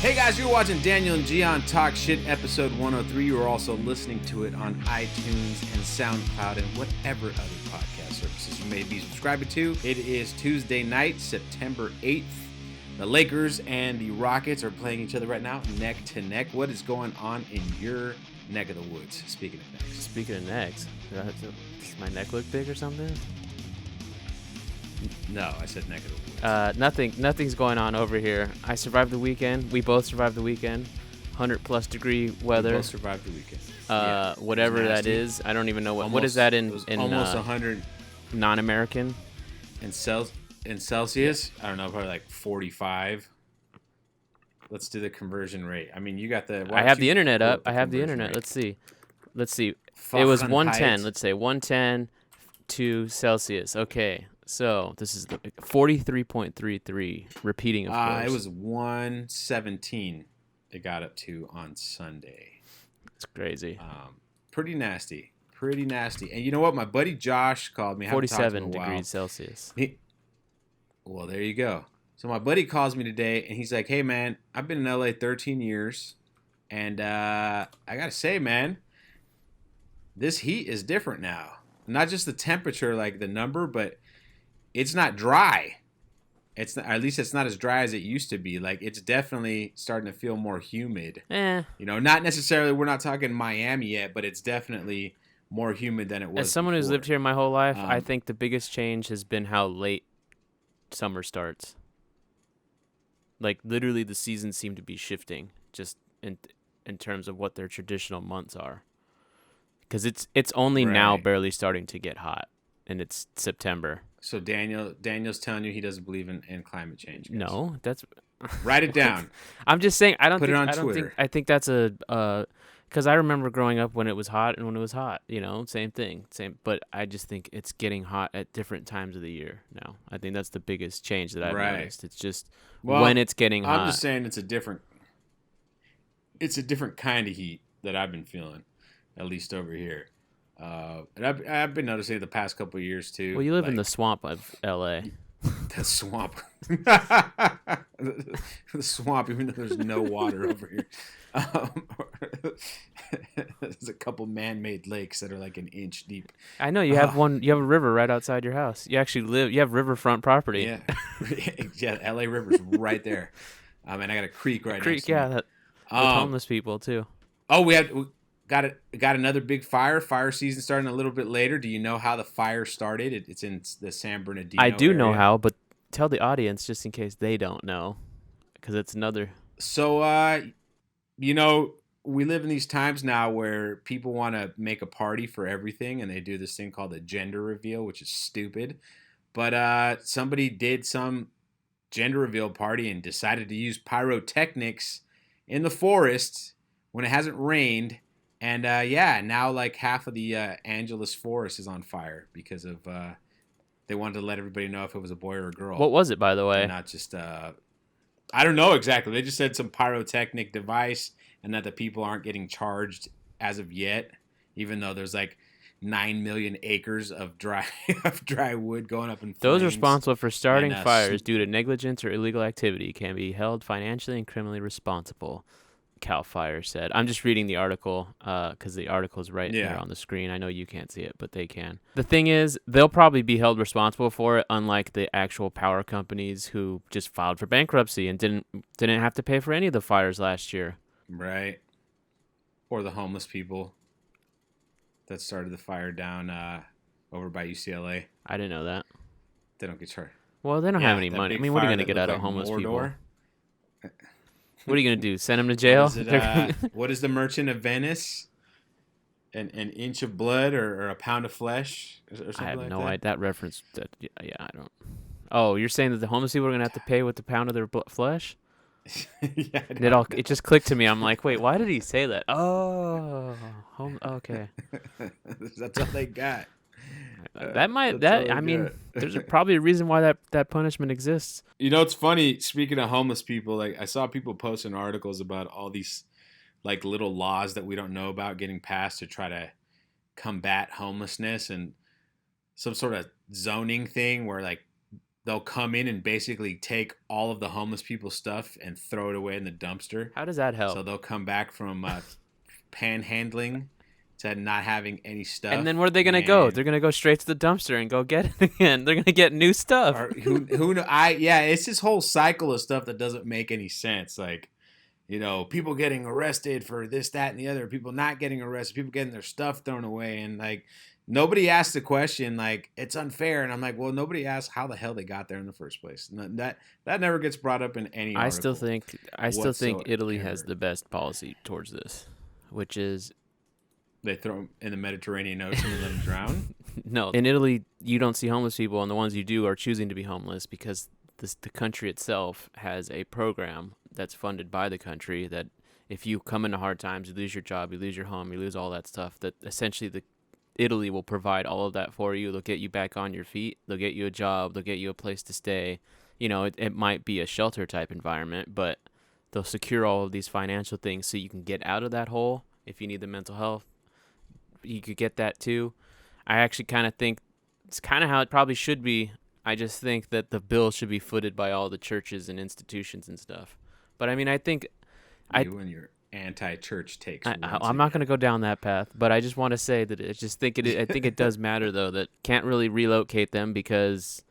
Hey guys, you're watching Daniel and Gian Talk Shit, episode 103. You're also listening to it on iTunes and SoundCloud and whatever other podcast services you may be subscribing to. It is Tuesday night, September 8th. The Lakers and the Rockets are playing each other right now, neck to neck. What is going on in your neck of the woods? Speaking of necks. Speaking of necks, does my neck look big or something? No, I said neck of the woods. Nothing's going on over here. I survived the weekend. We both survived the weekend. 100+ degree weather. We both survived the weekend. Whatever that is. I don't even know what is that in almost 100 non-American in Celsius. I don't know, probably like 45. Let's do the conversion rate. I mean, you got the. I have the internet up. I have the internet. Rate? Let's see. It was 110. Let's say 110 to Celsius. Okay. So this is the 43.33. Repeating, of course. It was 117. It got up to on Sunday. It's crazy. Pretty nasty. And you know what? My buddy Josh called me. 47 degrees Celsius. Well, there you go. So my buddy calls me today, and he's like, "Hey, man, I've been in LA 13 years, and I gotta say, man, this heat is different now. Not just the temperature, like the number, but it's not dry. It's not, at least it's not as dry as it used to be. Like, it's definitely starting to feel more humid. You know, not necessarily, we're not talking Miami yet, but it's definitely more humid than it was As someone before. who's lived here my whole life, I think the biggest change has been how late summer starts. Like, literally the seasons seem to be shifting just in terms of what their traditional months are. Because it's only now barely starting to get hot, and it's September. So Daniel's telling you he doesn't believe in climate change. Guys. No, that's write it down. I'm just saying I Put it on Twitter. I think that's because I remember growing up when it was hot and when it was hot. You know, same thing, But I just think it's getting hot at different times of the year now. I think that's the biggest change that I've noticed. It's just when it's getting hot. I'm just saying it's a different kind of heat that I've been feeling, at least over here. And I've been noticing it the past couple of years too. Well, you live in the swamp of LA. The swamp. The swamp, even though there's no water over here. There's a couple man-made lakes that are like an inch deep. I know you have one. You have a river right outside your house. You actually you have riverfront property. Yeah, yeah. LA River's right there. And I got a creek next to me. With homeless people too. Oh, we got another big fire. Fire season starting a little bit later. Do you know how the fire started? It's in the San Bernardino I do area. know how, but tell the audience just in case they don't know, because it's another. So, you know, we live in these times now where people want to make a party for everything, and they do this thing called a gender reveal, which is stupid. But somebody did some gender reveal party and decided to use pyrotechnics in the forest when it hasn't rained. And now like half of the Angeles forest is on fire because of they wanted to let everybody know if it was a boy or a girl. What was it, by the way? And not just I don't know exactly. They just said some pyrotechnic device, and that the people aren't getting charged as of yet, even though there's like 9 million acres of dry wood going up in flames. Those responsible for starting fires due to negligence or illegal activity can be held financially and criminally responsible, CAL FIRE said. I'm just reading the article because the article is right there on the screen. I know you can't see it, but they can. The thing is, they'll probably be held responsible for it, unlike the actual power companies who just filed for bankruptcy and didn't have to pay for any of the fires last year. Right. Or the homeless people that started the fire down over by UCLA. I didn't know that. They don't get charged. Well, they don't have any money. I mean, what are you going to get out of homeless people? What are you going to do? Send them to jail? What is the Merchant of Venice? An inch of blood or a pound of flesh? Or something I have like no that? idea. That reference, I don't. Oh, you're saying that the homeless people are going to have to pay with the pound of their flesh? Yeah. It just clicked to me. I'm like, wait, why did he say that? Oh, okay. That's all they got. There's probably a reason why that punishment exists. You know, it's funny. Speaking of homeless people, like I saw people posting articles about all these like little laws that we don't know about getting passed to try to combat homelessness, and some sort of zoning thing where like they'll come in and basically take all of the homeless people's stuff and throw it away in the dumpster. How does that help? So they'll come back from panhandling to not having any stuff. And then where are they gonna go? They're gonna go straight to the dumpster and go get it again. They're gonna get new stuff. Who know? It's this whole cycle of stuff that doesn't make any sense. Like, people getting arrested for this, that, and the other. People not getting arrested. People getting their stuff thrown away, and like nobody asked the question. Like, it's unfair, and I'm like, well, nobody asked how the hell they got there in the first place. That never gets brought up in any. I still think Italy has the best policy towards this, which is. They throw them in the Mediterranean Ocean and let them drown? No. In Italy, you don't see homeless people, and the ones you do are choosing to be homeless because the country itself has a program that's funded by the country that if you come into hard times, you lose your job, you lose your home, you lose all that stuff, that essentially Italy will provide all of that for you. They'll get you back on your feet. They'll get you a job. They'll get you a place to stay. It might be a shelter-type environment, but they'll secure all of these financial things so you can get out of that hole if you need the mental health. You could get that too. I actually kind of think it's kind of how it probably should be. I just think that the bill should be footed by all the churches and institutions and stuff. But I mean, I think you and your anti-church takes. I'm not going to go down that path, but I just want to say that I think it does matter though that can't really relocate them because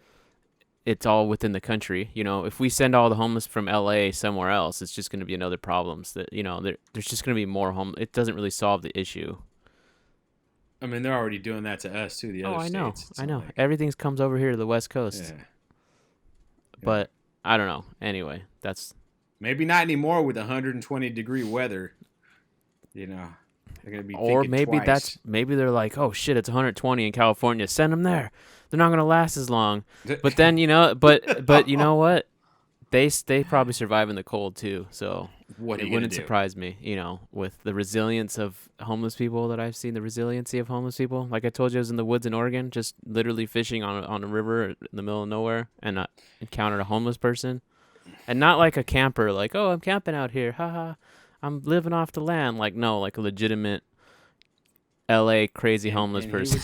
it's all within the country. If we send all the homeless from LA somewhere else, it's just going to be another problems that there's just going to be more It doesn't really solve the issue. I mean, they're already doing that to us too. The other states. I know. Everything comes over here to the West Coast. Yeah. But I don't know. Anyway, that's maybe not anymore with 120-degree weather. They're gonna be. Or maybe twice. maybe they're like, oh shit, it's 120 in California. Send them there. They're not gonna last as long. But then but you know what? They probably survive in the cold too. So it wouldn't surprise me, with the resilience of homeless people that I've seen, the resiliency of homeless people. Like I told you, I was in the woods in Oregon, just literally fishing on a river in the middle of nowhere, and I encountered a homeless person, and not like a camper, like, oh, I'm camping out here, haha, I'm living off the land. Like, no, like a legitimate LA crazy homeless person.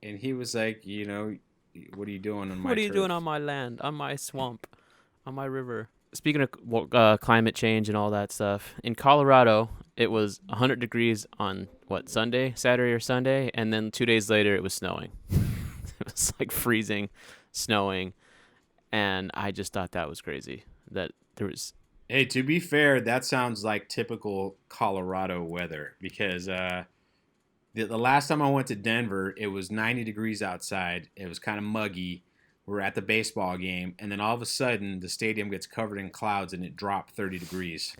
He was like, what are you doing on my What are you turf? doing on my land, on my swamp, on my river? Speaking of climate change and all that stuff, in Colorado, it was 100 degrees on, Saturday or Sunday, and then 2 days later, it was snowing. It was like freezing, snowing, and I just thought that was crazy. That there was... Hey, to be fair, that sounds like typical Colorado weather, because the last time I went to Denver, it was 90 degrees outside. It was kind of muggy. We're at the baseball game, and then all of a sudden, the stadium gets covered in clouds, and it dropped 30 degrees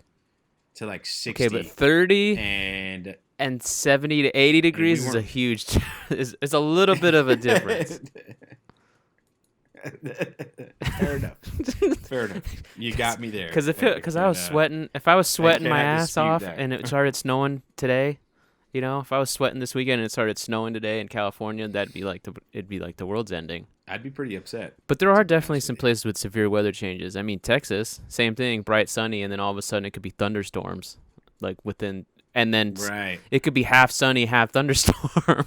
to like 60. Okay, but 30 and 70 to 80 degrees is a huge... It's a little bit of a difference. Fair enough. You got me there. Because I was sweating. If I was sweating my ass off and it started snowing today, if I was sweating this weekend and it started snowing today in California, it'd be like the world's ending. I'd be pretty upset. But there are definitely some places with severe weather changes. I mean, Texas, same thing, bright sunny, and then all of a sudden it could be thunderstorms, like within, and then it could be half sunny, half thunderstorm.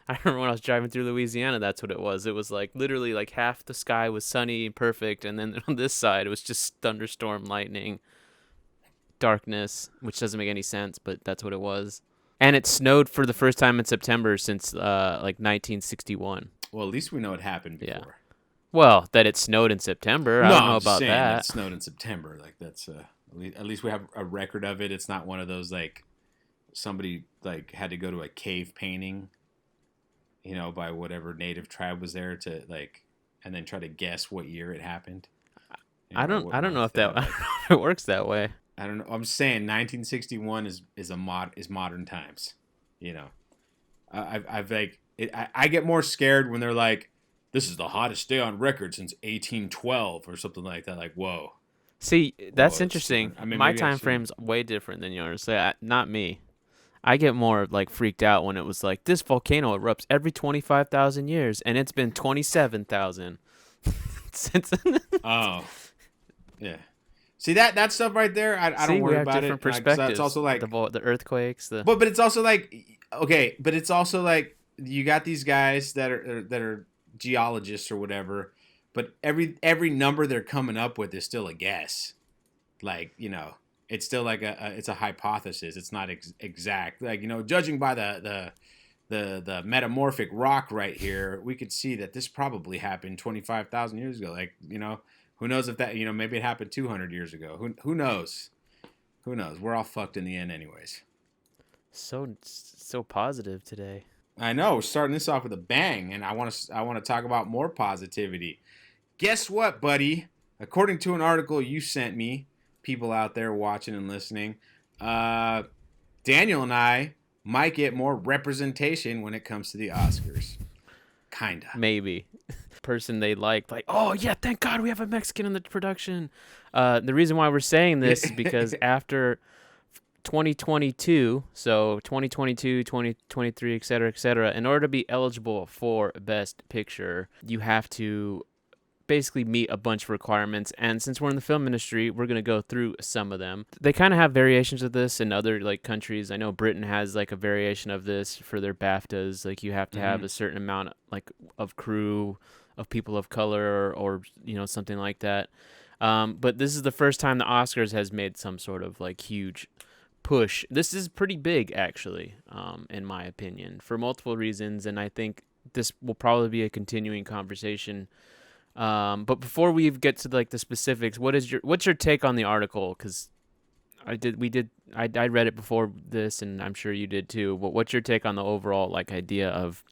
I remember when I was driving through Louisiana, that's what it was. It was like literally like half the sky was sunny and perfect, and then on this side it was just thunderstorm, lightning, darkness, which doesn't make any sense, but that's what it was. And it snowed for the first time in September since like 1961. Well, at least we know it happened before. Yeah. Well, that it snowed in September, I don't know about that. It snowed in September. Like that's at least we have a record of it. It's not one of those like somebody like had to go to a cave painting, by whatever native tribe was there to like, and then try to guess what year it happened. I don't know if it works that way. I don't know. I'm saying 1961 is modern times. I get more scared when they're like, this is the hottest day on record since 1812 or something like that. Like, whoa. See, that's interesting. I mean, my time frame's way different than yours. Not me. I get more like freaked out when it was like, this volcano erupts every 25,000 years, and it's been 27,000 since. Oh, yeah. See that stuff right there. I don't worry about it. Different perspectives. It's also like the earthquakes. But it's also like okay. But it's also like you got these guys that are geologists or whatever, but every number they're coming up with is still a guess. Like, it's still like it's a hypothesis. It's not exact. Like, judging by the metamorphic rock right here, we could see that this probably happened 25,000 years ago. Like, who knows if that, maybe it happened 200 years ago. Who knows? Who knows? We're all fucked in the end anyways. So positive today. I know. We're starting this off with a bang, and I want to talk about more positivity. Guess what, buddy? According to an article you sent me, people out there watching and listening, Daniel and I might get more representation when it comes to the Oscars. Kinda. Maybe. Person they like, oh yeah, thank God we have a Mexican in the production. The reason why we're saying this is because after 2022, so 2022, 2023, et cetera, in order to be eligible for Best Picture, you have to basically meet a bunch of requirements, and since we're in the film industry, we're going to go through some of them. They kind of have variations of this in other countries. I know Britain has a variation of this for their BAFTAs. Like, you have to have a certain amount of crew of people of color or something like that. But this is the first time the Oscars has made some sort of huge push. This is pretty big, actually, in my opinion, for multiple reasons, and I think this will probably be a continuing conversation. But before we get to the specifics, what's your take on the article? Because I read it before this, and I'm sure you did too. But what's your take on the overall idea of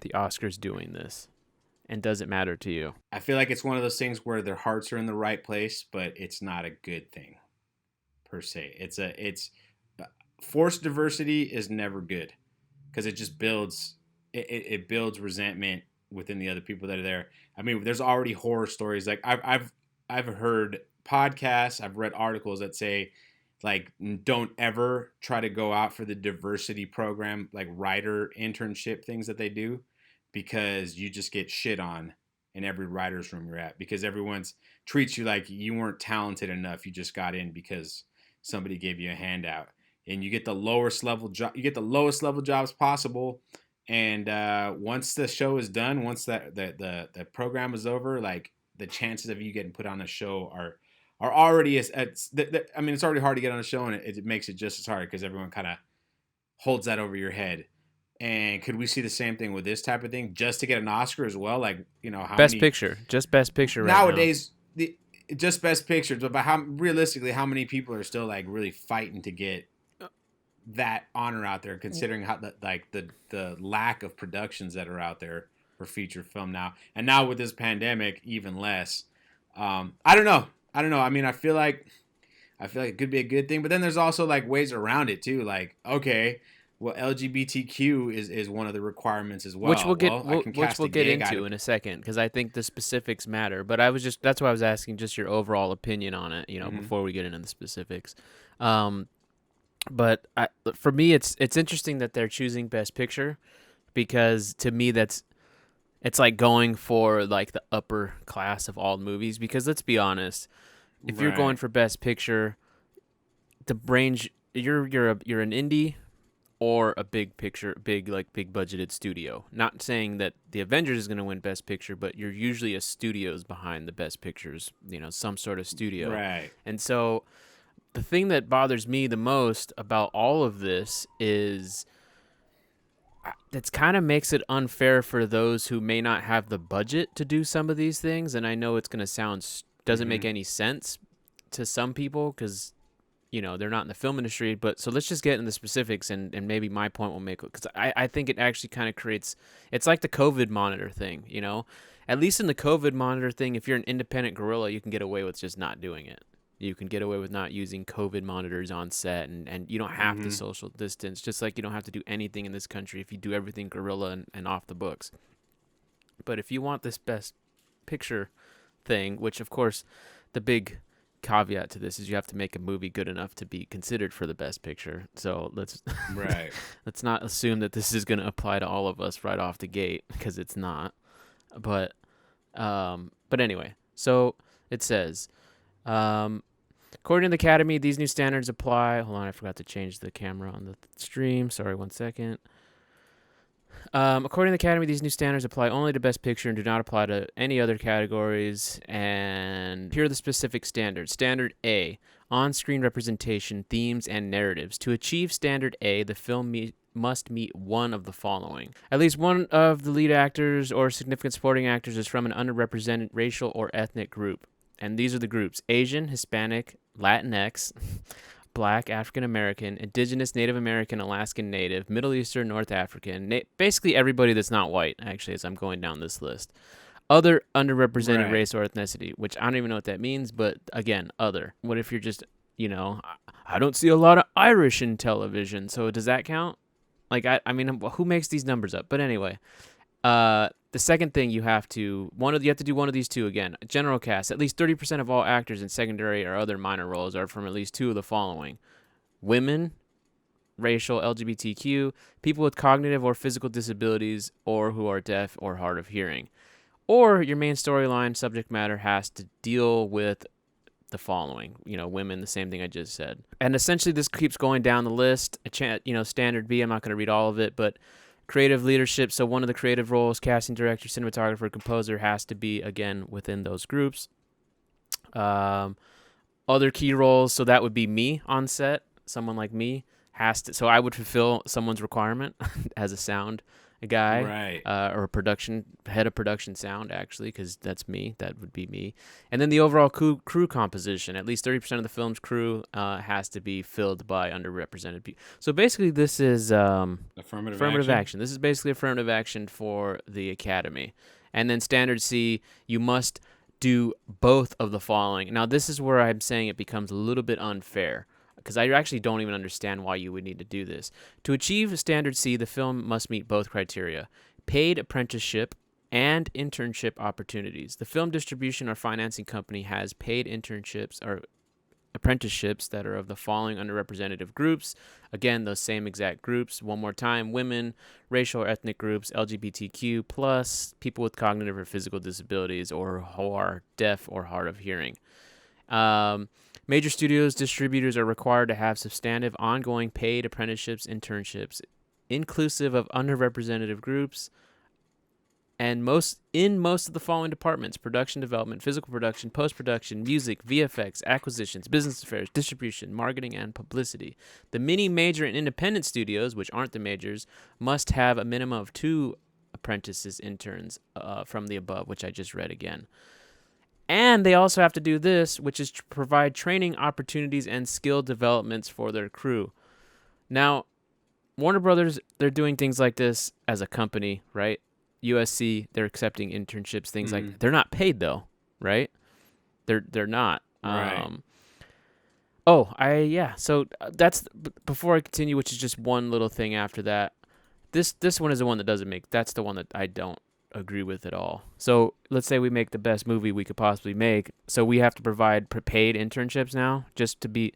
the Oscars doing this, and does it matter to you? I feel like it's one of those things where their hearts are in the right place, but it's not a good thing per se. It's forced diversity is never good because it just builds it builds resentment within the other people that are there. I mean, there's already horror stories. Like I've heard podcasts, I've read articles that say don't ever try to go out for the diversity program, writer internship things that they do, because you just get shit on in every writer's room you're at, because everyone's treats you like you weren't talented enough. You just got in because somebody gave you a handout, and you get the lowest level jobs possible. And once the show is done, once the program is over, the chances of you getting put on a show are already it's already hard to get on a show, and it makes it just as hard because everyone kind of holds that over your head. And could we see the same thing with this type of thing, just to get an Oscar as well? How Best Picture, just Best Picture right nowadays. Just Best Picture, but how many people are still really fighting to get that honor out there, considering how the lack of productions that are out there for feature film now, and now with this pandemic even less. I don't know. I mean, I feel like it could be a good thing, but then there's also ways around it too. Okay, well, LGBTQ is one of the requirements as well. Which we'll get into in a second, because I think the specifics matter. But that's why I was asking just your overall opinion on it, before we get into the specifics. But for me, it's interesting that they're choosing Best Picture, because to me it's going for the upper class of all movies. Because let's be honest, if you're going for Best Picture, the range you're an indie or a big budgeted studio. Not saying that the Avengers is going to win Best Picture, but you're usually a studio's behind the Best Pictures, some sort of studio. Right. And so the thing that bothers me the most about all of this is it kind of makes it unfair for those who may not have the budget to do some of these things. And I know it's going to doesn't make any sense to some people, because they're not in the film industry. But so let's just get into the specifics, and maybe my point will make it, because I think it actually kind of creates, it's like the COVID monitor thing, at least in the COVID monitor thing, if you're an independent guerrilla, you can get away with just not doing it. You can get away with not using COVID monitors on set, and you don't have to social distance, just like you don't have to do anything in this country if you do everything guerrilla and off the books. But if you want this Best Picture thing, which of course the big caveat to this is you have to make a movie good enough to be considered for the Best Picture. So let's not assume that this is going to apply to all of us right off the gate, because it's not. But anyway, so it says, according to the Academy, these new standards apply. Hold on, I forgot to change the camera on the stream. Sorry, 1 second. According to the Academy, these new standards apply only to Best Picture and do not apply to any other categories. And here are the specific standards. Standard A, on-screen representation, themes, and narratives. To achieve Standard A, the film must meet one of the following. At least one of the lead actors or significant supporting actors is from an underrepresented racial or ethnic group. And these are the groups: Asian, Hispanic, Latinx, Black, African American, Indigenous, Native American, Alaskan Native, Middle Eastern, North African, basically everybody that's not white, actually, as I'm going down this list. Other underrepresented race or ethnicity, which I don't even know what that means, but again, other. What if you're just, I don't see a lot of Irish in television, so does that count? Like, I mean, who makes these numbers up? But anyway, the second thing you have to do one of these two again. General cast. At least 30% of all actors in secondary or other minor roles are from at least two of the following: women, racial, LGBTQ, people with cognitive or physical disabilities, or who are deaf or hard of hearing. Or your main storyline subject matter has to deal with the following, women, the same thing I just said. And essentially this keeps going down the list. Standard B, I'm not going to read all of it, but creative leadership. So one of the creative roles, casting director, cinematographer, composer, has to be, again, within those groups. Other key roles, so that would be me on set. Someone like me has to, so I would fulfill someone's requirement as a sound guy, right? Or head of production sound, actually, because that's me. That would be me. And then the overall crew composition. At least 30% of the film's crew has to be filled by underrepresented people. So basically, this is affirmative action. This is basically affirmative action for the Academy. And then Standard C, you must do both of the following. Now, this is where I'm saying it becomes a little bit unfair, because I actually don't even understand why you would need to do this. To achieve Standard C, the film must meet both criteria: paid apprenticeship and internship opportunities. The film distribution or financing company has paid internships or apprenticeships that are of the following underrepresented groups. Again, those same exact groups. One more time: women, racial or ethnic groups, LGBTQ+, people with cognitive or physical disabilities, or who are deaf or hard of hearing. Major studios, distributors are required to have substantive, ongoing paid apprenticeships, internships, inclusive of underrepresented groups, and most of the following departments: production development, physical production, post-production, music, VFX, acquisitions, business affairs, distribution, marketing, and publicity. The many major and independent studios, which aren't the majors, must have a minimum of 2 apprentices, interns, from the above, which I just read again. And they also have to do this, which is to provide training opportunities and skill developments for their crew. Now, Warner Brothers, they're doing things like this as a company, right? USC, they're accepting internships, things like, they're not paid though, right? They're not. Right. So that's, before I continue, which is just one little thing after that. This one is the one that doesn't make, that's the one that I don't agree with at all. So let's say we make the best movie we could possibly make, so we have to provide paid internships now, just to be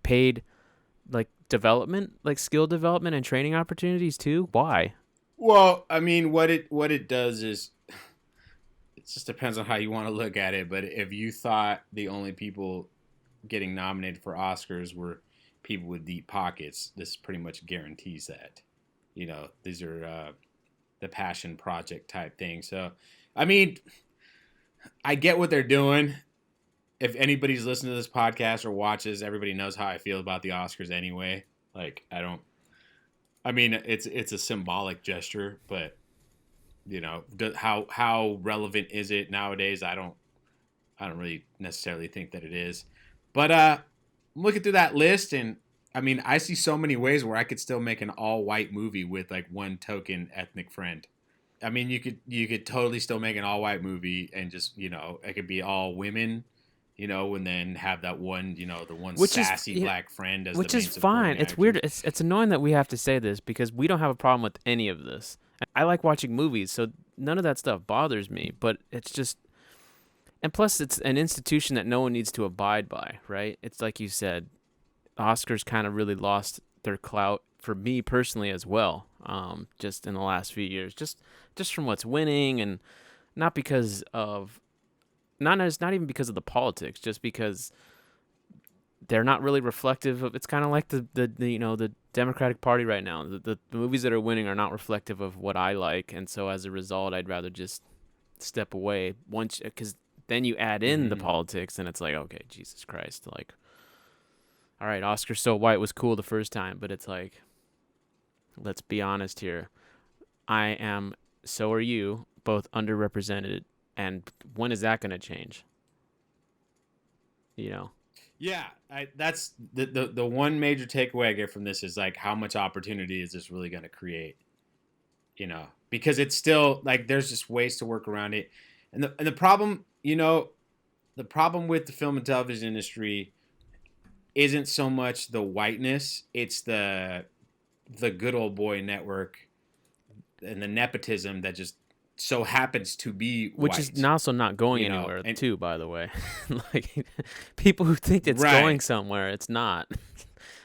paid, like, development, like skill development and training opportunities too. Why? Well, I mean, what it does is, it just depends on how you want to look at it. But if you thought the only people getting nominated for Oscars were people with deep pockets, this pretty much guarantees that. These are the passion project type thing. So, I mean, I get what they're doing. If anybody's listening to this podcast or watches, everybody knows how I feel about the Oscars anyway. Like, I mean, it's a symbolic gesture, but how relevant is it nowadays? I don't really necessarily think that it is. But I'm looking through that list, and I mean, I see so many ways where I could still make an all-white movie with like one token ethnic friend. I mean, you could totally still make an all-white movie and just, it could be all women, and then have that one, the one sassy black friend as which the main is fine. It's actor. weird. It's annoying that we have to say this, because we don't have a problem with any of this. I like watching movies, so none of that stuff bothers me. But it's just, and plus, it's an institution that no one needs to abide by, right? It's like you said, Oscars kind of really lost their clout for me personally as well, just in the last few years, just from what's winning, and not because of, not even because of the politics, just because they're not really reflective of. It's kind of like the the Democratic Party right now. The movies that are winning are not reflective of what I like, and so as a result, I'd rather just step away once, because then you add in the politics, and it's like, okay, Jesus Christ, like, all right, Oscar So White was cool the first time, but it's like, let's be honest here. I am, so are you, both underrepresented, and when is that going to change? You know? Yeah, that's the one major takeaway I get from this is like, how much opportunity is this really going to create? You know, because it's still like, there's just ways to work around it, and the problem, the problem with the film and television industry isn't so much the whiteness, it's the good old boy network and the nepotism that just so happens to be which white, is also not going anywhere, too, by the way. Like, people who think it's going somewhere, it's not.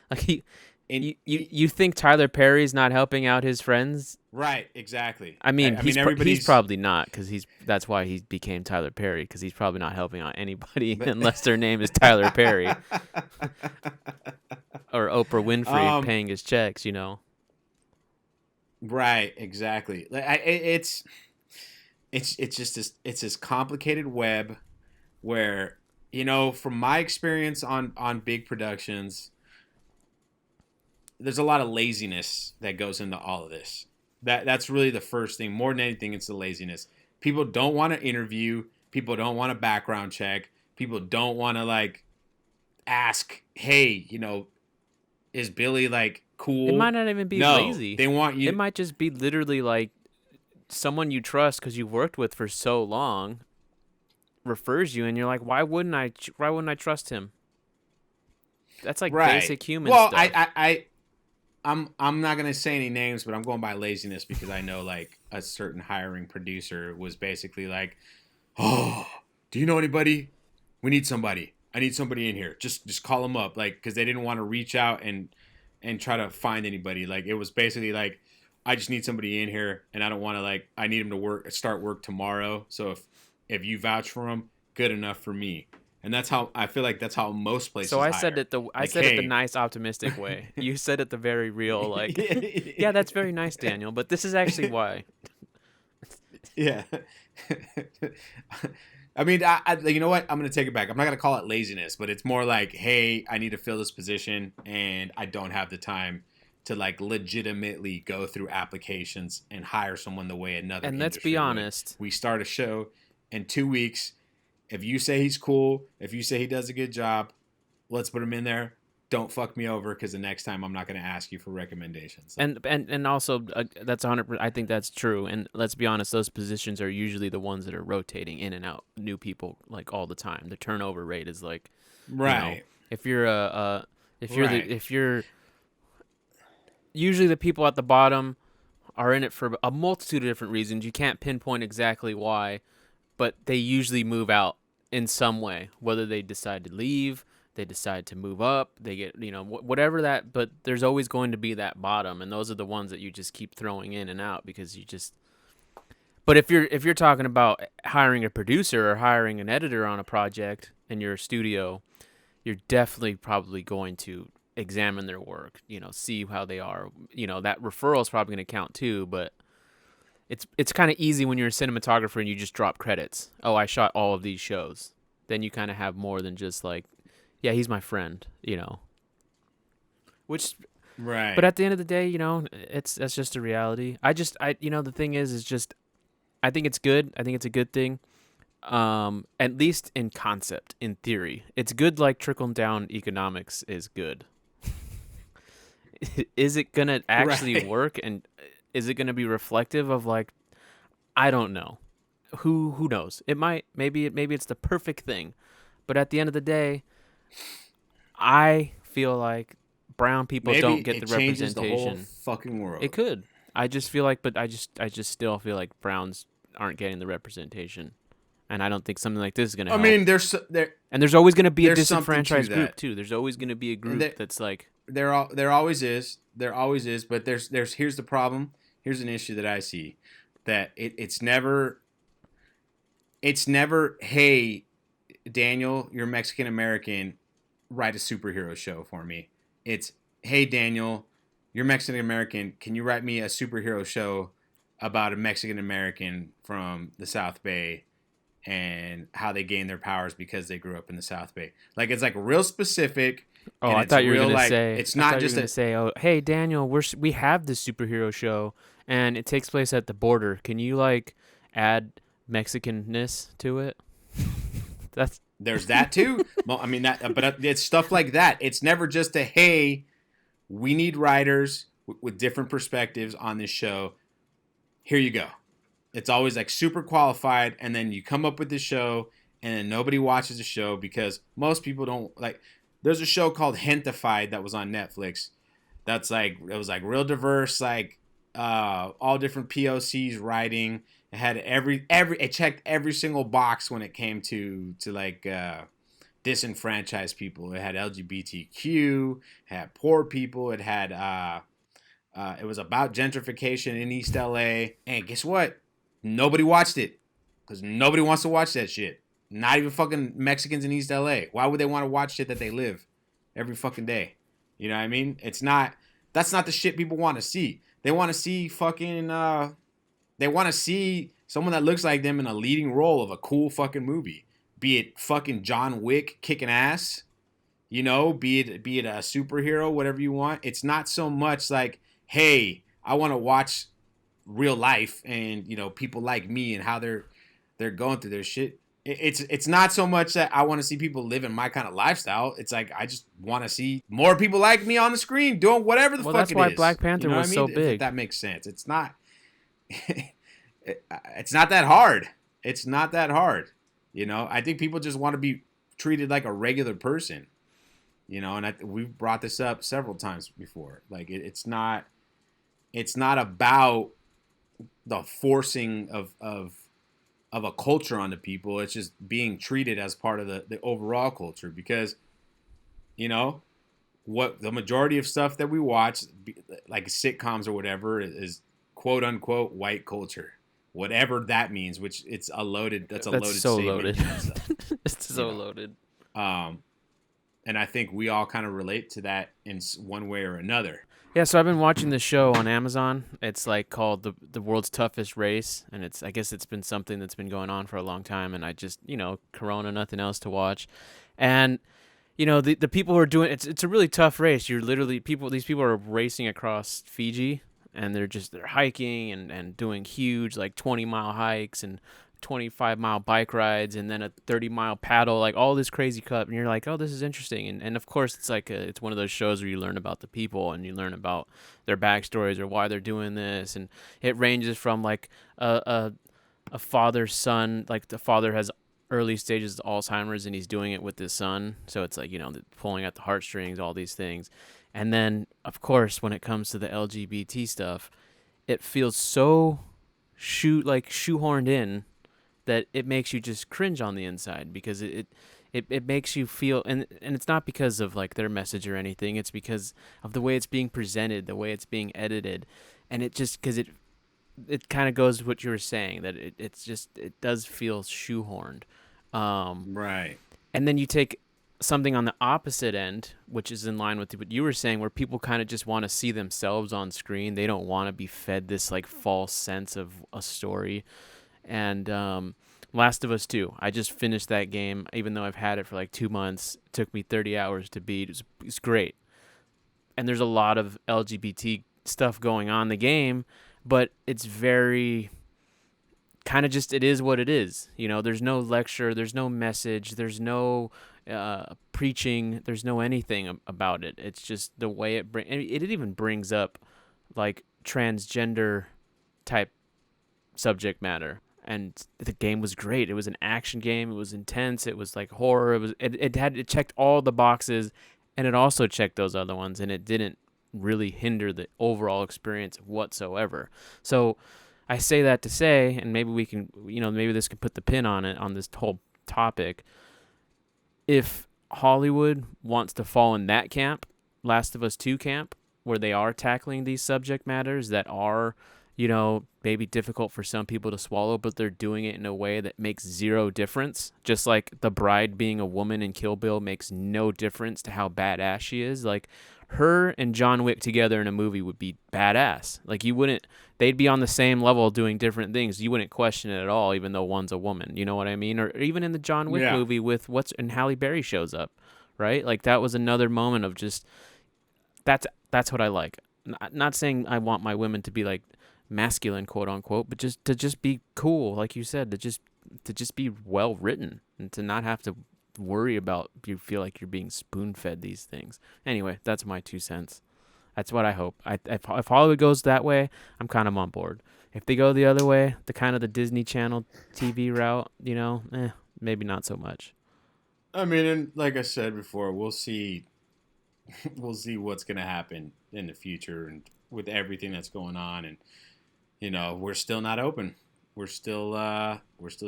Like, you think Tyler Perry's not helping out his friends? Right, exactly. I mean, he's probably not, because that's why he became Tyler Perry, because he's probably not helping out anybody unless their name is Tyler Perry. Or Oprah Winfrey paying his checks, Right, exactly. It's just this complicated web where, from my experience on big productions, there's a lot of laziness that goes into all of this. That's really the first thing. More than anything, it's the laziness. People don't want to interview. People don't want to background check. People don't want to like ask, hey, is Billy like cool? It might not even be lazy. They want you. It might just be literally like someone you trust because you've worked with for so long refers you, and you're like, why wouldn't I trust him? That's like basic human stuff. Well, I'm not gonna say any names, but I'm going by laziness because I know like a certain hiring producer was basically like, oh, do you know anybody? We need somebody. I need somebody in here. Just call them up, like, because they didn't want to reach out and try to find anybody. Like, it was basically like, I just need somebody in here, and I don't want to, like, I need them to start work tomorrow. So if you vouch for them, good enough for me. And that's how I feel like that's how most places. So I hire. said it the nice, optimistic way. You said it the very real, like, yeah, that's very nice, Daniel. But this is actually why. Yeah. I mean, you know what? I'm going to take it back. I'm not going to call it laziness, but it's more like, hey, I need to fill this position, and I don't have the time to like legitimately go through applications and hire someone the way another. And let's be honest, we start a show in 2 weeks. If you say he's cool, if you say he does a good job, let's put him in there. Don't fuck me over, because the next time I'm not going to ask you for recommendations. And also that's 100%. I think that's true. And let's be honest, those positions are usually the ones that are rotating in and out, new people like all the time. The turnover rate is like, right. If you're if you're usually the people at the bottom are in it for a multitude of different reasons. You can't pinpoint exactly why, but they usually move out in some way, whether they decide to leave, they decide to move up, they get, whatever that, but there's always going to be that bottom, and those are the ones that you just keep throwing in and out because you just. But if you're talking about hiring a producer or hiring an editor on a project in your studio, you're definitely probably going to examine their work, see how they are. That referral is probably going to count too, but it's kind of easy when you're a cinematographer and you just drop credits. Oh, I shot all of these shows. Then you kind of have more than just like, yeah, he's my friend, Which, right. But at the end of the day, that's just a reality. The thing is just, I think it's good. I think it's a good thing. At least in concept, in theory, it's good. Like trickle down economics is good. Is it gonna actually work, and is it gonna be reflective of like, I don't know, who knows? It might, maybe it's the perfect thing, but at the end of the day, I feel like brown people don't get the representation. The whole fucking world. It could. I just feel like, but I just still feel like browns aren't getting the representation. And I don't think something like this is going to help. I mean, there's always going to be a disenfranchised group too. There's always going to be a group that's like. There always is. There always is. But here's the problem. Here's an issue that I see, that it's never. Hey, Daniel, you're Mexican American. write a superhero show for me. It's, hey, Daniel, you're Mexican American. Can you write me a superhero show about a Mexican American from the South Bay and how they gain their powers because they grew up in the South Bay? Like, it's like real specific. Oh, And I it's thought you were real, gonna like, say. it's I not thought you were just gonna a, say, "Oh, hey Daniel, we have this superhero show, and it takes place at the border. Can you like add Mexicanness to it?" That's there's that too. Well, I mean, but it's stuff like that. It's never just a, hey, we need writers with different perspectives on this show. Here you go. It's always like super qualified, and then you come up with this show, and then nobody watches the show because most people don't like. There's a show called Hentified that was on Netflix. That's like, it was like real diverse, like all different POCs writing. It had it checked every single box when it came to like disenfranchised people. It had LGBTQ, it had poor people, it had it was about gentrification in East LA. And guess what? Nobody watched it because nobody wants to watch that shit. Not even fucking Mexicans in East LA. Why would they want to watch shit that they live every fucking day? You know what I mean? That's not the shit people want to see. They want to see fucking they want to see someone that looks like them in a leading role of a cool fucking movie. Be it fucking John Wick kicking ass, you know, be it a superhero, whatever you want. It's not so much like, hey, I want to watch real life and, you know, people like me and how they're going through their shit. It's not so much that I want to see people living my kind of lifestyle. It's like, I just want to see more people like me on the screen doing whatever the fuck it is. Well, that's why Black Panther you know was what I mean? so big. If that makes sense. It's not it's not that hard. It's not that hard. You know, I think people just want to be treated like a regular person. You know, and we've brought this up several times before. Like, it's not about the forcing of a culture onto people. It's just being treated as part of the overall culture, because, you know, what the majority of stuff that we watch, like sitcoms or whatever, is quote unquote white culture, whatever that means. Which that's a loaded so statement. loaded. It's so loaded. And I think we all kind of relate to that in one way or another. Yeah, so I've been watching this show on Amazon. It's like called the World's Toughest Race, and I guess it's been something that's been going on for a long time, and I just, you know, Corona, nothing else to watch. And you know, the people who are doing it's a really tough race. You're literally these people are racing across Fiji, and they're hiking and doing huge like 20-mile hikes and 25-mile bike rides, and then a 30-mile paddle, like all this crazy cut. And you're like, oh, this is interesting. And of course, it's like it's one of those shows where you learn about the people and you learn about their backstories or why they're doing this. And it ranges from like a father's son, like the father has early stages of Alzheimer's and he's doing it with his son. So it's like, you know, pulling at the heartstrings, all these things. And then, of course, when it comes to the LGBT stuff, it feels so shoehorned in that it makes you just cringe on the inside, because it makes you feel, and it's not because of like their message or anything. It's because of the way it's being presented, the way it's being edited, and it just, because it kind of goes with what you were saying, that it does feel shoehorned. Right. And then you take something on the opposite end, which is in line with what you were saying, where people kind of just want to see themselves on screen. They don't want to be fed this like false sense of a story. And Last of Us 2, I just finished that game, even though I've had it for like 2 months. It took me 30 hours to beat. It's great. And there's a lot of LGBT stuff going on in the game, but it's very kind of just, it is what it is. You know, there's no lecture, there's no message, there's no preaching, there's no anything about it. It's just the way it even brings up like transgender type subject matter. And the game was great. It was an action game. It was intense. It was like horror. It checked all the boxes, and it also checked those other ones, and it didn't really hinder the overall experience whatsoever. So I say that to say, and maybe we can, maybe this can put the pin on it, on this whole topic. If Hollywood wants to fall in that camp, Last of Us 2 camp, where they are tackling these subject matters that are, maybe difficult for some people to swallow, but they're doing it in a way that makes zero difference. Just like the bride being a woman in Kill Bill makes no difference to how badass she is. Like, her and John Wick together in a movie would be badass. Like, they'd be on the same level doing different things. You wouldn't question it at all, even though one's a woman. You know what I mean? Or even in the John Wick movie with and Halle Berry shows up, right? Like, that was another moment of just, that's what I like. Not saying I want my women to be like masculine, quote unquote, but just to be cool, like you said, to just be well written and to not have to worry about you feel like you're being spoon fed these things. Anyway, that's my 2 cents. That's what I hope. If Hollywood goes that way, I'm kind of on board. If they go the other way, the kind of the Disney Channel TV route, maybe not so much. I mean, and like I said before, we'll see what's gonna happen in the future and with everything that's going on, and we're still not open. We're still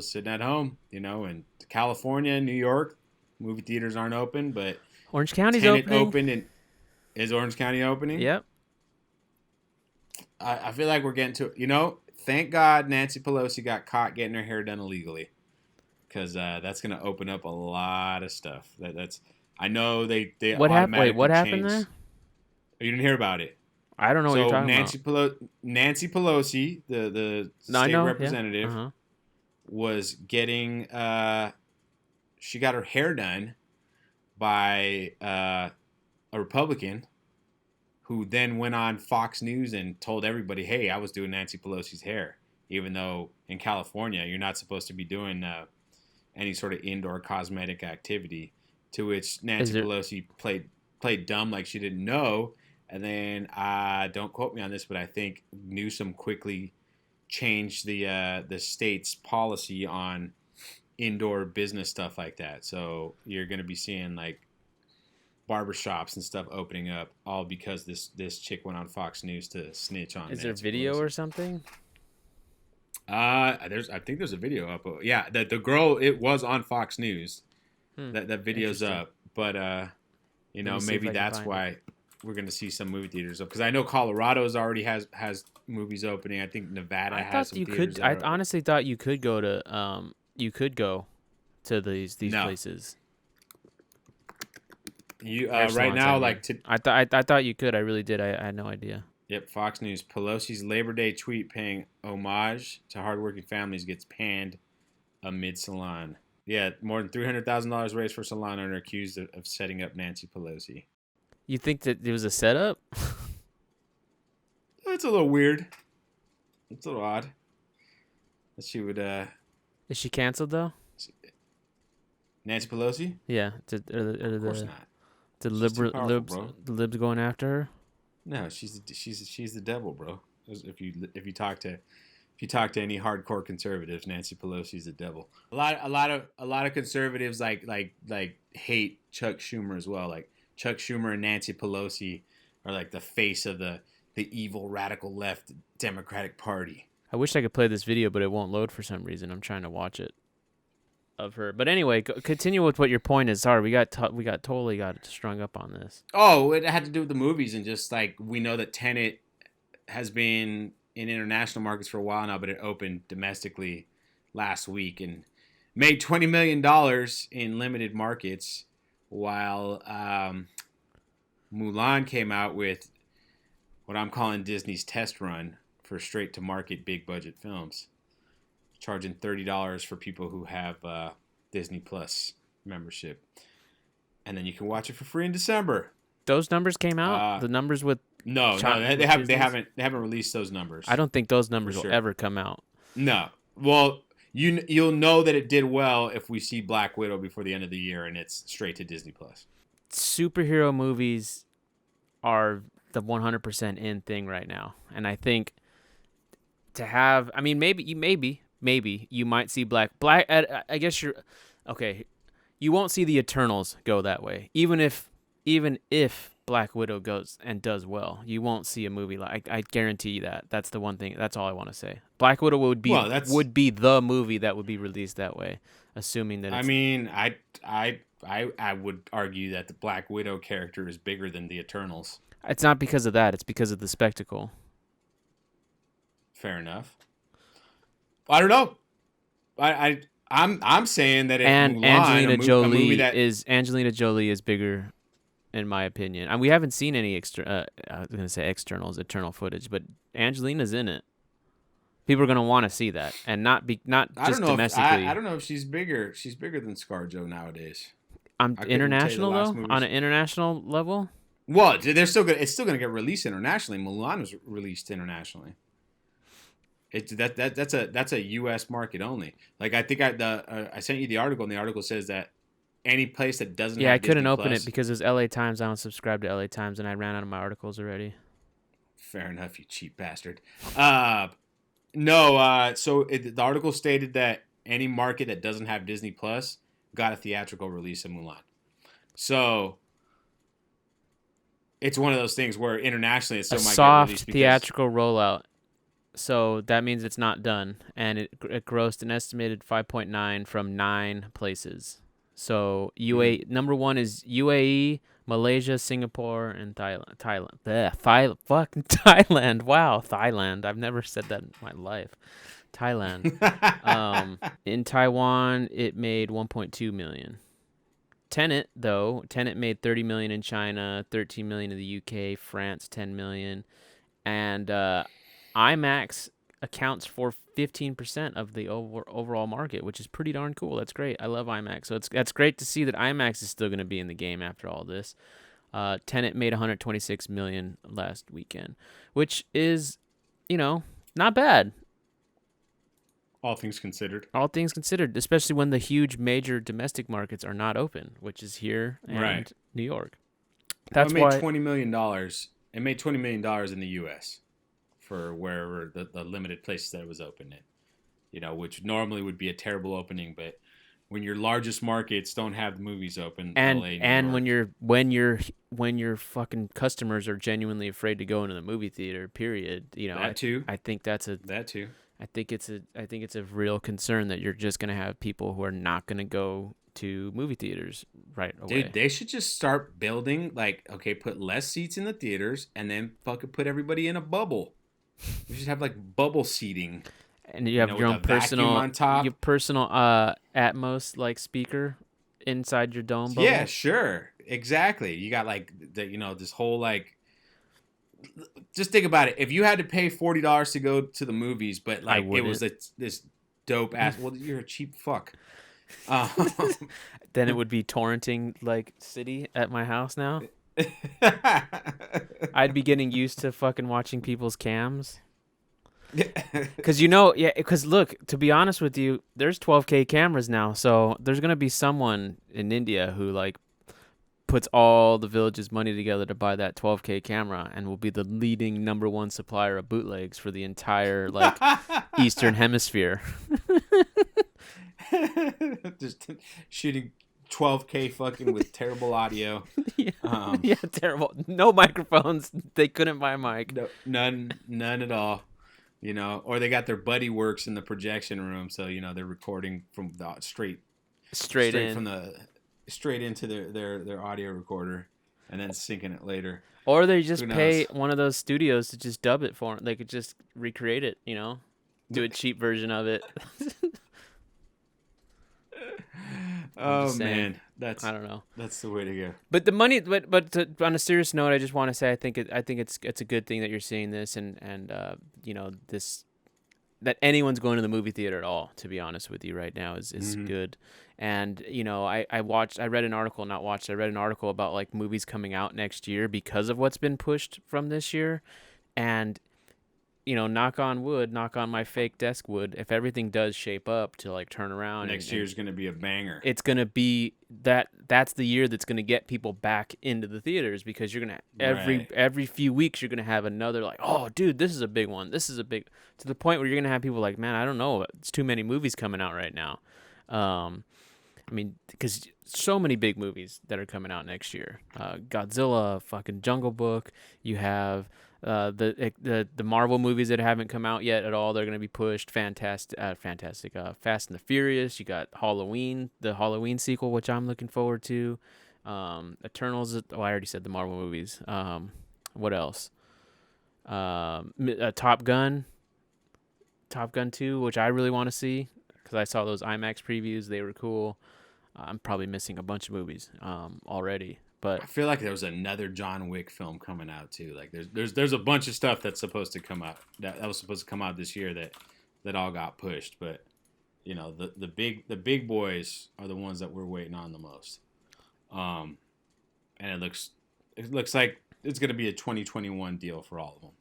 sitting at home, in California and New York, movie theaters aren't open, but Orange County's Tenet opening. open, and is Orange County opening? Yep. I feel like we're getting to thank God Nancy Pelosi got caught getting her hair done illegally, because that's going to open up a lot of stuff. That's I know they what happened? Wait, what happened there? You didn't hear about it. I don't know what you're talking about. Nancy Pelosi, the state representative, was getting she got her hair done by a Republican who then went on Fox News and told everybody, hey, I was doing Nancy Pelosi's hair, even though in California you're not supposed to be doing any sort of indoor cosmetic activity, to which Nancy Pelosi played dumb like she didn't know. And then, don't quote me on this, but I think Newsom quickly changed the state's policy on indoor business stuff like that. So you're going to be seeing like barbershops and stuff opening up, all because this chick went on Fox News to snitch on. Is there video or something? I think there's a video up. Yeah, the girl, it was on Fox News. That video's up, but maybe that's why we're going to see some movie theaters up, because I know Colorado's already has movies opening. I think Nevada has some theaters. I honestly thought you could go to these places. You right now, I thought you could. I really did. I had no idea. Yep, Fox News. Pelosi's Labor Day tweet paying homage to hardworking families gets panned amid salon. Yeah, more than $300,000 raised for salon owner accused of setting up Nancy Pelosi. You think that it was a setup? It's a little weird. It's a little odd that she would. Is she canceled though? Nancy Pelosi? Yeah. Of course not. The libs going after her? No, she's the devil, bro. If you talk to any hardcore conservatives, Nancy Pelosi's the devil. A lot of conservatives like hate Chuck Schumer as well. Like Chuck Schumer and Nancy Pelosi are like the face of the evil radical left Democratic Party. I wish I could play this video, but it won't load for some reason. I'm trying to watch it of her. But anyway, continue with what your point is. Sorry, we got totally got strung up on this. Oh, it had to do with the movies, and just like we know that Tenet has been in international markets for a while now, but it opened domestically last week and made $20 million in limited markets, while Mulan came out with what I'm calling Disney's test run for straight-to-market big-budget films, charging $30 for people who have Disney Plus membership. And then you can watch it for free in December. Those numbers came out? The numbers with... No, they haven't released those numbers. I don't think those numbers will ever come out. No. Well, you'll know that it did well if we see Black Widow before the end of the year and it's straight to Disney Plus. Superhero movies are the 100% in thing right now, and I think to have, I mean, maybe you might see Black. I guess you're okay. You won't see the Eternals go that way, even if Black Widow goes and does well, you won't see a movie like. I guarantee you that. That's the one thing. That's all I want to say. Black Widow would be the movie that would be released that way, assuming that. I mean, I would argue that the Black Widow character is bigger than the Eternals. It's not because of that. It's because of the spectacle. Fair enough. I don't know. I'm saying that if And Mulan, a movie that Angelina Jolie is bigger, in my opinion. And we haven't seen any I was gonna say eternal footage, but Angelina's in it. People are gonna want to see that, and not just domestically. I don't know if she's bigger. She's bigger than ScarJo nowadays. I'm I couldn't tell you the international last though, movies. on an international level. Well, they're still gonna. It's still gonna get released internationally. Mulan was released internationally. That's a U.S. market only. Like I think I sent you the article, and the article says that any place that doesn't have I couldn't Disney open Plus, it because it was L.A. Times. I don't subscribe to L.A. Times, and I ran out of my articles already. Fair enough, you cheap bastard. No. So the article stated that any market that doesn't have Disney Plus got a theatrical release of Mulan. So it's one of those things where internationally it still might get released. Soft theatrical rollout. So that means it's not done, and it grossed an estimated 5.9 from 9 places. So number one is UAE, Malaysia, Singapore, and Thailand. Thailand. Wow, Thailand. I've never said that in my life. Thailand. In Taiwan, it made 1.2 million. Tenet made 30 million in China, 13 million in the UK, France 10 million, and IMAX accounts for 15% of the overall market, which is pretty darn cool. That's great. I love IMAX. So that's great to see that IMAX is still going to be in the game after all this. Tenet made 126 million last weekend, which is, not bad. All things considered. All things considered, especially when the huge major domestic markets are not open, which is here and New York. It made $20 million. It made $20 million in the U.S. for wherever the limited places that it was open in, which normally would be a terrible opening, but when your largest markets don't have movies open, and LA, and when your fucking customers are genuinely afraid to go into the movie theater, period. That too. I think that's that too. I think it's a real concern that you're just gonna have people who are not gonna go to movie theaters right away. Dude, they should just start building put less seats in the theaters and then fucking put everybody in a bubble. You should have bubble seating. And you have your own personal on top. Your personal Atmos speaker inside your dome bubble. Yeah, sure. Exactly. You got this whole just think about it. If you had to pay $40 to go to the movies, but it was this dope ass, well, you're a cheap fuck. Then it would be torrenting city at my house now. I'd be getting used to fucking watching people's cams. Because look, to be honest with you, there's 12K cameras now, so there's gonna be someone in India who puts all the village's money together to buy that 12K camera and will be the leading number one supplier of bootlegs for the entire Eastern Hemisphere. Just shooting 12K fucking with terrible audio. Yeah, terrible. No microphones. They couldn't buy a mic. No, none at all. Or they got their buddy works in the projection room, so they're recording from the straight into their audio recorder, and then syncing it later. Or they just pay one of those studios to just dub it for them. They could just recreate it, do a cheap version of it. Oh man, I don't know. That's the way to go. But the money, on a serious note, I just want to say I think it's a good thing that you're seeing this and this, that anyone's going to the movie theater at all. To be honest with you, right now is good. And I read an article about movies coming out next year because of what's been pushed from this year, and knock on wood, knock on my fake desk wood, if everything does shape up to turn around, next year's going to be a banger. It's going to be that's the year that's going to get people back into the theaters, because you're going to every few weeks you're going to have another oh dude, this is a big one. This is a big, to the point where you're going to have people man, I don't know, it's too many movies coming out right now. Because so many big movies that are coming out next year. Godzilla, fucking Jungle Book. You have the Marvel movies that haven't come out yet at all. They're going to be pushed. Fantastic. Fast and the Furious. You got Halloween, the Halloween sequel, which I'm looking forward to. Eternals. I already said the Marvel movies. What else? Top Gun. Top Gun 2, which I really want to see because I saw those IMAX previews. They were cool. I'm probably missing a bunch of movies already. But I feel like there was another John Wick film coming out too. Like there's a bunch of stuff that's supposed to come out that was supposed to come out this year that all got pushed. But you know the big boys are the ones that we're waiting on the most. And it looks like it's gonna be a 2021 deal for all of them.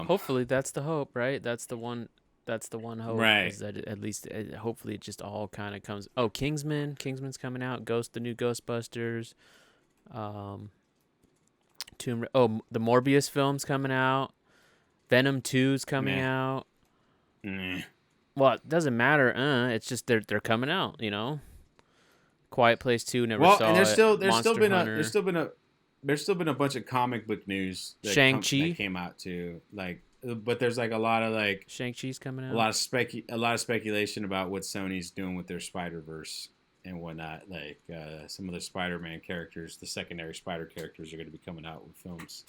Hopefully that's the hope, right? That's the one hope, right? Is that at least hopefully it just all kind of comes. Oh, Kingsman's coming out. The new Ghostbusters. The Morbius film's coming out. Venom 2's coming out. Well, it doesn't matter. It's just they're coming out. You know. Quiet Place 2 never saw and there's it. still been a bunch of comic book news that Shang-Chi that came out too. Like, but there's like a lot of like Shang-Chi's coming out. A lot of speculation about what Sony's doing with their Spider-Verse and whatnot. Like some of the Spider-Man characters, the secondary Spider characters, are going to be coming out with films.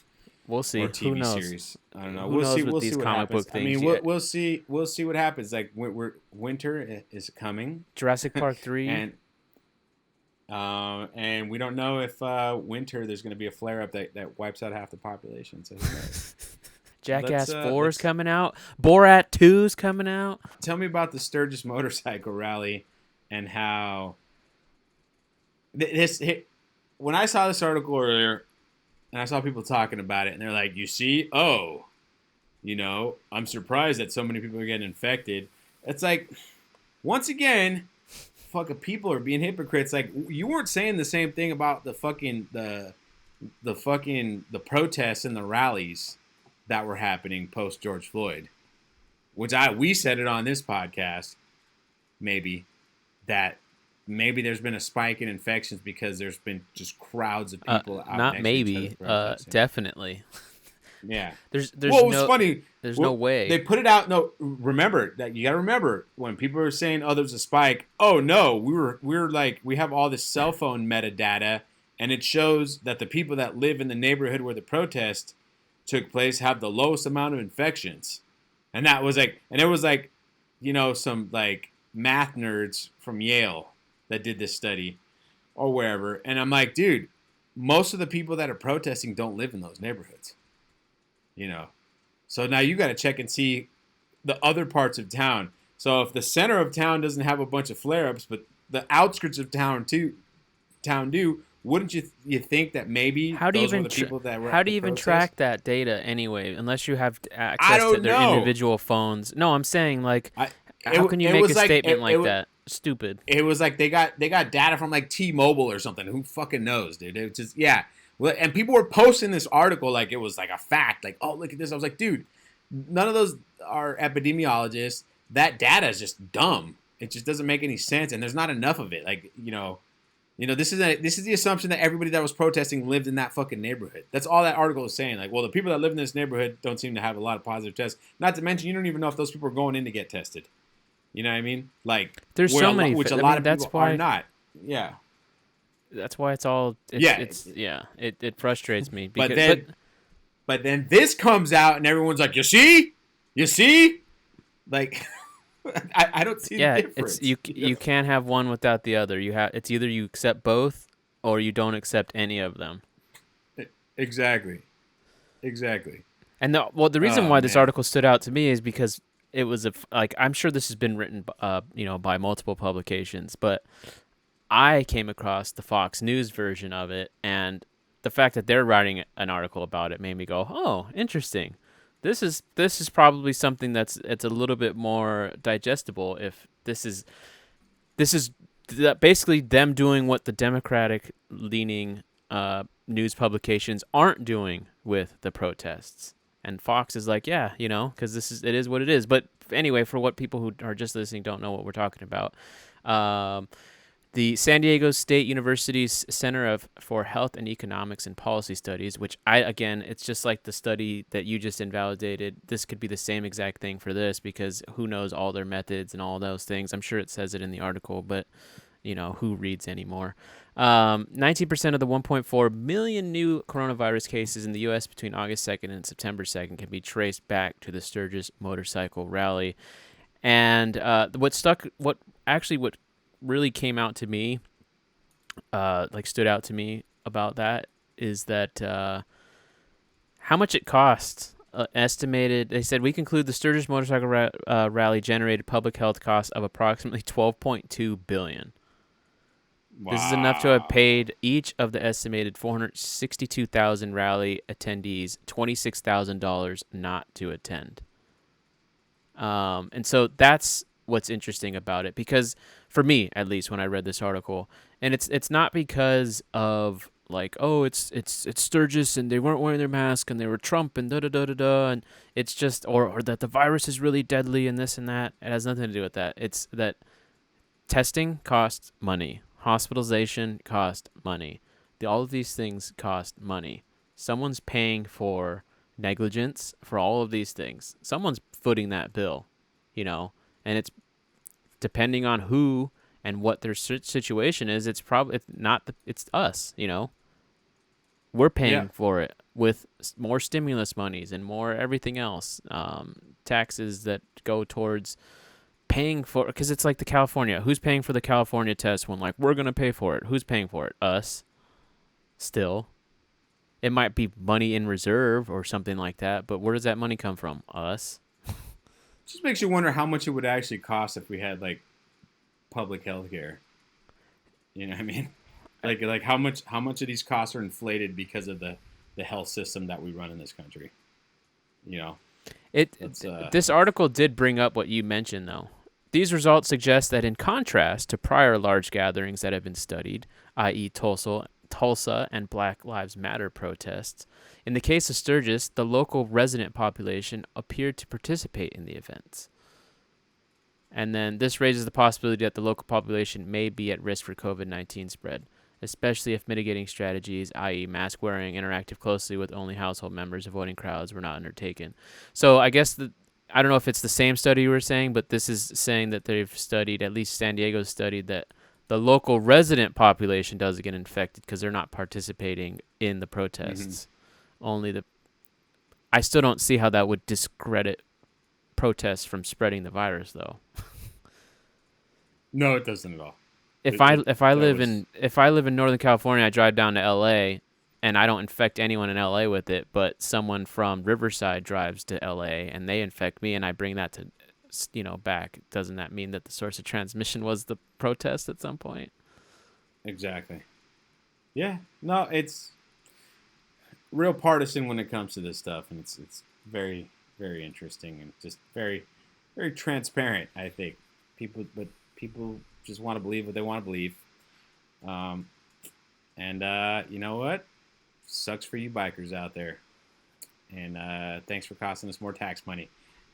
We'll see. Or TV Who knows? Series. I don't know. We'll see what these comic book things. I mean, we'll see. We'll see what happens. Like winter is coming. Jurassic Park 3 and we don't know if winter there's going to be a flare up that wipes out half the population. So who knows? Jackass 4's coming out. Borat 2's coming out. Tell me about the Sturgis motorcycle rally and how when I saw this article earlier and I saw people talking about it and they're like, you see, I'm surprised that so many people are getting infected. It's like, once again, fucking people are being hypocrites. Like, you weren't saying the same thing about the protests and the rallies that were happening post George Floyd, which we said it on this podcast, maybe there's been a spike in infections because there's been just crowds of people out. Not maybe, definitely. Yeah. It's funny. There's no way. They put it out. No, remember that you got to remember when people are saying, "Oh, there's a spike." Oh no, we have all this cell phone metadata, and it shows that the people that live in the neighborhood where the protest took place have the lowest amount of infections, and it was like, some like math nerds from Yale that did this study or wherever, and I'm like, dude, most of the people that are protesting don't live in those neighborhoods. So now you got to check and see the other parts of town. So if the center of town doesn't have a bunch of flare-ups, but the outskirts of town do, wouldn't you think that maybe those were the people that were? How do you even track that data anyway? Unless you have access to their individual phones. No, I'm saying how can you make a statement like that? Stupid. It was like they got data from like T-Mobile or something. Who fucking knows, dude? It was just Well, and people were posting this article like it was like a fact. Like, oh, look at this. I was like, dude, none of those are epidemiologists. That data is just dumb. It just doesn't make any sense, and there's not enough of it. Like, this is the assumption that everybody that was protesting lived in that fucking neighborhood. That's all that article is saying. Like, well, the people that live in this neighborhood don't seem to have a lot of positive tests. Not to mention, you don't even know if those people are going in to get tested. You know what I mean? Like, there's so many, which a lot of people are not. Yeah. That's why it's all. It frustrates me. Because, but then this comes out and everyone's like, you see, like, I don't see the difference. You can't have one without the other. It's either you accept both or you don't accept any of them. Exactly. And the reason why this article stood out to me is because it was I'm sure this has been written by multiple publications, but I came across the Fox News version of it, and the fact that they're writing an article about it made me go, "Oh, interesting. This is probably something it's a little bit more digestible if this is basically them doing what the Democratic leaning news publications aren't doing with the protests." And Fox is like, yeah, because it is what it is. But anyway, for what people who are just listening don't know what we're talking about, the San Diego State University's Center for Health and Economics and Policy Studies, which it's just like the study that you just invalidated. This could be the same exact thing for this because who knows all their methods and all those things. I'm sure it says it in the article, but who reads anymore. 19% of the 1.4 million new coronavirus cases in the U.S. between August 2nd and September 2nd can be traced back to the Sturgis motorcycle rally. And what really came out to me, stood out to me about that is that how much it costs. Estimated, they said, we conclude the Sturgis motorcycle rally generated public health costs of approximately $12.2 billion. Wow. This is enough to have paid each of the estimated 462,000 rally attendees $26,000 not to attend. And so that's what's interesting about it, because for me, at least, when I read this article, and it's not because of like, oh, it's Sturgis and they weren't wearing their mask and they were Trump and and it's just or that the virus is really deadly and this and that. It has nothing to do with that. It's that testing costs money, hospitalization costs money, all of these things cost money. Someone's paying for negligence for all of these things. Someone's footing that bill, and it's depending on who and what their situation is. It's probably it's us, We're paying for it with more stimulus monies and more everything else, taxes that go towards paying for, because it's like the California. Who's paying for the California test when, like, we're going to pay for it? Who's paying for it? Us. Still. It might be money in reserve or something like that, but where does that money come from? Us. Just makes you wonder how much it would actually cost if we had, like, public health care. You know what I mean? Like how much of these costs are inflated because of the health system that we run in this country? This article did bring up what you mentioned, though. These results suggest that in contrast to prior large gatherings that have been studied, i.e. Tulsa and Black Lives Matter protests, in the case of Sturgis, the local resident population appeared to participate in the events. And then this raises the possibility that the local population may be at risk for COVID-19 spread, especially if mitigating strategies, i.e. mask wearing, interactive closely with only household members, avoiding crowds, were not undertaken. So I guess I don't know if it's the same study you were saying, but this is saying that they've studied, at least San Diego studied, that the local resident population doesn't get infected because they're not participating in the protests. Mm-hmm. I still don't see how that would discredit protests from spreading the virus, though. No, it doesn't at all. If I live in Northern California, I drive down to LA, and I don't infect anyone in LA with it, but someone from Riverside drives to LA and they infect me, and I bring that to back. Doesn't that mean that the source of transmission was the protest at some point? Exactly. Yeah. No, it's real partisan when it comes to this stuff, and it's very, very interesting and just very, very transparent, I think. People just want to believe what they want to believe. You know what? Sucks for you bikers out there. And thanks for costing us more tax money.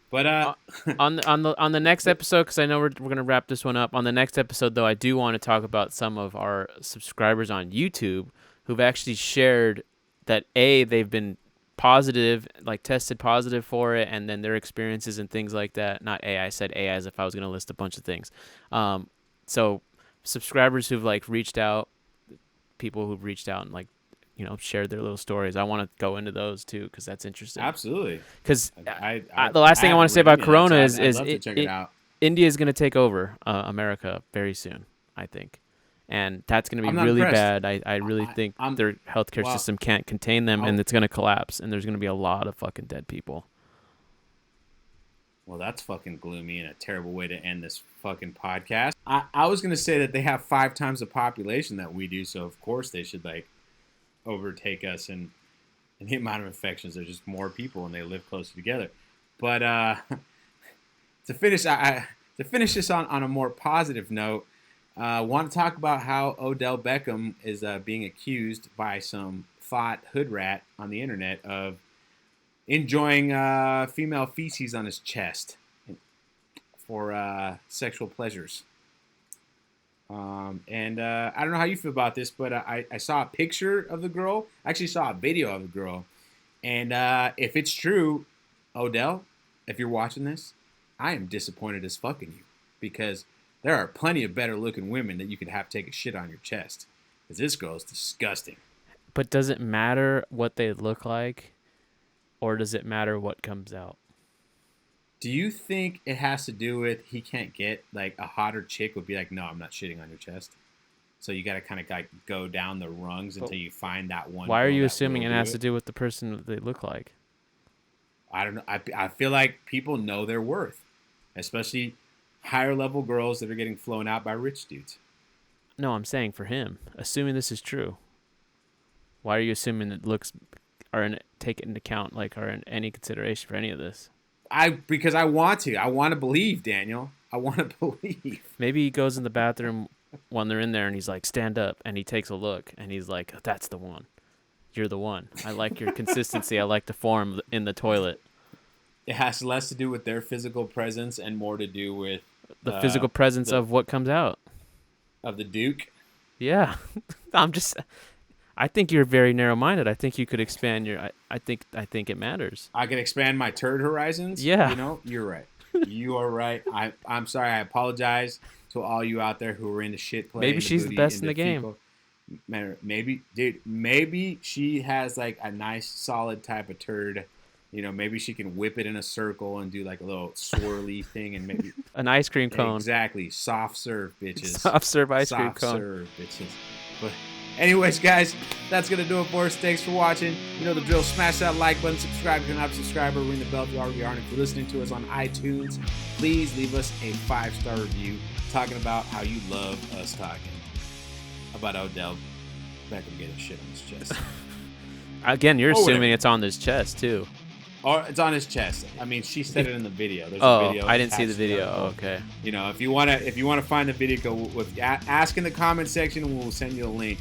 But on the next episode, because I know we're going to wrap this one up. On the next episode, though, I do want to talk about some of our subscribers on YouTube who've actually shared that they've been positive, like tested positive for it, and then their experiences and things like that. Not I said as if I was going to list a bunch of things. So subscribers who've reached out, people who've reached out and shared their little stories. I want to go into those too because that's interesting. Absolutely. Because the last thing I want to say about Corona is India is going to take over America very soon, I think. And that's going to be really bad. I really think their healthcare system can't contain them, and it's going to collapse, and there's going to be a lot of fucking dead people. Well, that's fucking gloomy and a terrible way to end this fucking podcast. I was going to say that they have 5 times the population that we do, so of course they should overtake us in the amount of infections. There's just more people and they live closer together. But to finish this on a more positive note, I want to talk about how Odell Beckam is being accused by some thought hood rat on the internet of enjoying female feces on his chest for sexual pleasures. I don't know how you feel about this, but I saw a picture of the girl. I actually saw a video of the girl. And if it's true, Odell, if you're watching this, I am disappointed as fuck in you. Because there are plenty of better looking women that you could have take a shit on your chest. Because this girl is disgusting. But does it matter what they look like, or does it matter what comes out? Do you think it has to do with he can't get, like, a hotter chick would be like, no, I'm not shitting on your chest? So you got to kind of like go down the rungs until you find that one. Why are you assuming it has to do with the person that they look like? I don't know. I feel like people know their worth, especially higher level girls that are getting flown out by rich dudes. No, I'm saying for him, assuming this is true. Why are you assuming that looks are taken into account, like are in any consideration for any of this? Because I want to believe, Daniel. I want to believe. Maybe he goes in the bathroom when they're in there and he's like, stand up, and he takes a look and he's like, that's the one. You're the one. I like your consistency. I like the form in the toilet. It has less to do with their physical presence and more to do with the physical presence of what comes out. Of the Duke? Yeah. I think you're very narrow-minded. I think you could expand your. I think it matters. I could expand my turd horizons. Yeah, you know, you're right. You are right. I'm sorry. I apologize to all you out there who are into shit play. Maybe she's the best in the game. Maybe, dude. Maybe she has like a nice, solid type of turd. You know, maybe she can whip it in a circle and do like a little swirly thing, and maybe an ice cream cone. Exactly. Soft serve, bitches. Soft serve ice cream cone. Soft serve, bitches. But. Anyways, guys, that's going to do it for us. Thanks for watching. You know the drill. Smash that like button. Subscribe if you're not a subscriber. Ring the bell if you already are. And if you're listening to us on iTunes, please leave us a 5-star review talking about how you love us talking about Odell Beckam getting shit on his chest. Again, you're assuming it's on his chest, too. Or it's on his chest. I mean, she said it in the video. There's a video. I didn't see the video. Oh, okay. You know, if you wanna find the video, ask in the comment section, and we'll send you a link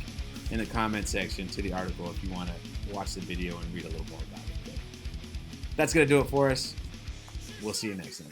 in the comment section to the article if you want to watch the video and read a little more about it. But that's going to do it for us. We'll see you next time.